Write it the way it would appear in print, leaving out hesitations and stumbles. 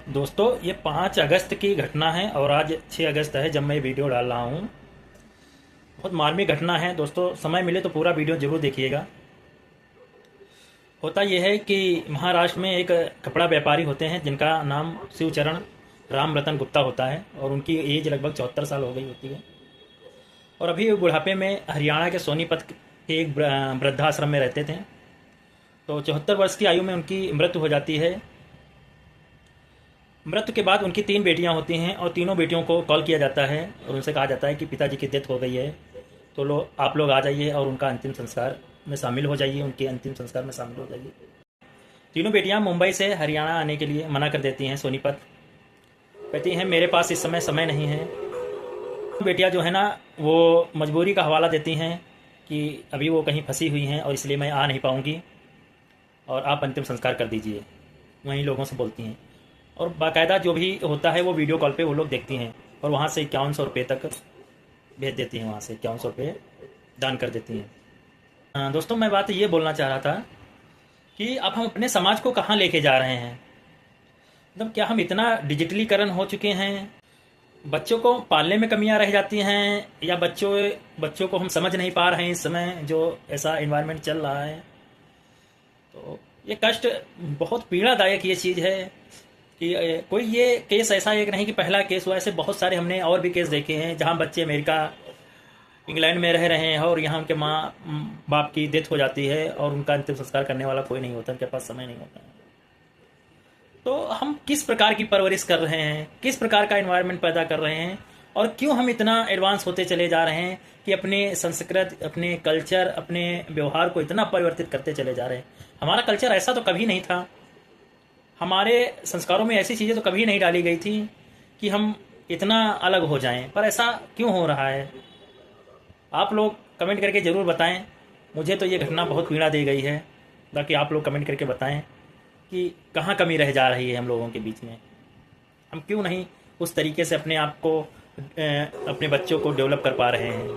दोस्तों ये 5 अगस्त की घटना है और आज 6 अगस्त है जब मैं ये वीडियो डाल रहा हूँ। बहुत मार्मिक घटना है दोस्तों, समय मिले तो पूरा वीडियो ज़रूर देखिएगा। होता यह है कि महाराष्ट्र में एक कपड़ा व्यापारी होते हैं जिनका नाम शिवचरण राम रतन गुप्ता होता है और उनकी एज लगभग 74 साल हो गई होती है। और अभी वो बुढ़ापे में हरियाणा के सोनीपत के एक वृद्धाश्रम में रहते थे। तो 74 वर्ष की आयु में उनकी मृत्यु हो जाती है। मृत्यु के बाद उनकी 3 बेटियां होती हैं और तीनों बेटियों को कॉल किया जाता है और उनसे कहा जाता है कि पिताजी की डेथ हो गई है, तो आप लोग आ जाइए और उनका अंतिम संस्कार में शामिल हो जाइए, उनके अंतिम संस्कार में शामिल हो जाइए। तीनों बेटियां मुंबई से हरियाणा आने के लिए मना कर देती हैं सोनीपत। कहती हैं मेरे पास इस समय नहीं है। बेटियां जो है ना वो मजबूरी का हवाला देती हैं कि अभी वो कहीं फंसी हुई हैं और इसलिए मैं आ नहीं पाऊँगी और आप अंतिम संस्कार कर दीजिए, वहीं लोगों से बोलती हैं। और बाकायदा जो भी होता है वो वीडियो कॉल पे वो लोग देखती हैं और वहाँ से 5100 रुपये तक भेज देती हैं, वहाँ से 5100 रुपये दान कर देती हैं। दोस्तों मैं बात ये बोलना चाह रहा था कि अब हम अपने समाज को कहाँ लेके जा रहे हैं। मतलब क्या हम इतना डिजिटलीकरण हो चुके हैं, बच्चों को पालने में कमियां रह जाती हैं, या बच्चों को हम समझ नहीं पा रहे हैं इस समय जो ऐसा इन्वायरमेंट चल रहा है। तो ये कष्ट बहुत पीड़ादायक ये चीज़ है कि कोई ये केस ऐसा एक नहीं कि पहला केस हुआ, ऐसे बहुत सारे हमने और भी केस देखे हैं जहाँ बच्चे अमेरिका इंग्लैंड में रह रहे हैं और यहाँ उनके माँ बाप की डेथ हो जाती है और उनका अंतिम संस्कार करने वाला कोई नहीं होता, उनके पास समय नहीं होता है। तो हम किस प्रकार की परवरिश कर रहे हैं, किस प्रकार का एनवायरनमेंट पैदा कर रहे हैं और क्यों हम इतना एडवांस होते चले जा रहे हैं कि अपने संस्कृत, अपने कल्चर, अपने व्यवहार को इतना परिवर्तित करते चले जा रहे हैं। हमारा कल्चर ऐसा तो कभी नहीं था, हमारे संस्कारों में ऐसी चीज़ें तो कभी नहीं डाली गई थी कि हम इतना अलग हो जाएं, पर ऐसा क्यों हो रहा है। आप लोग कमेंट करके ज़रूर बताएं। मुझे तो ये घटना बहुत पीड़ा दे गई है, ताकि आप लोग कमेंट करके बताएं कि कहाँ कमी रह जा रही है हम लोगों के बीच में। हम क्यों नहीं उस तरीके से अपने आप को, अपने बच्चों को डेवलप कर पा रहे हैं।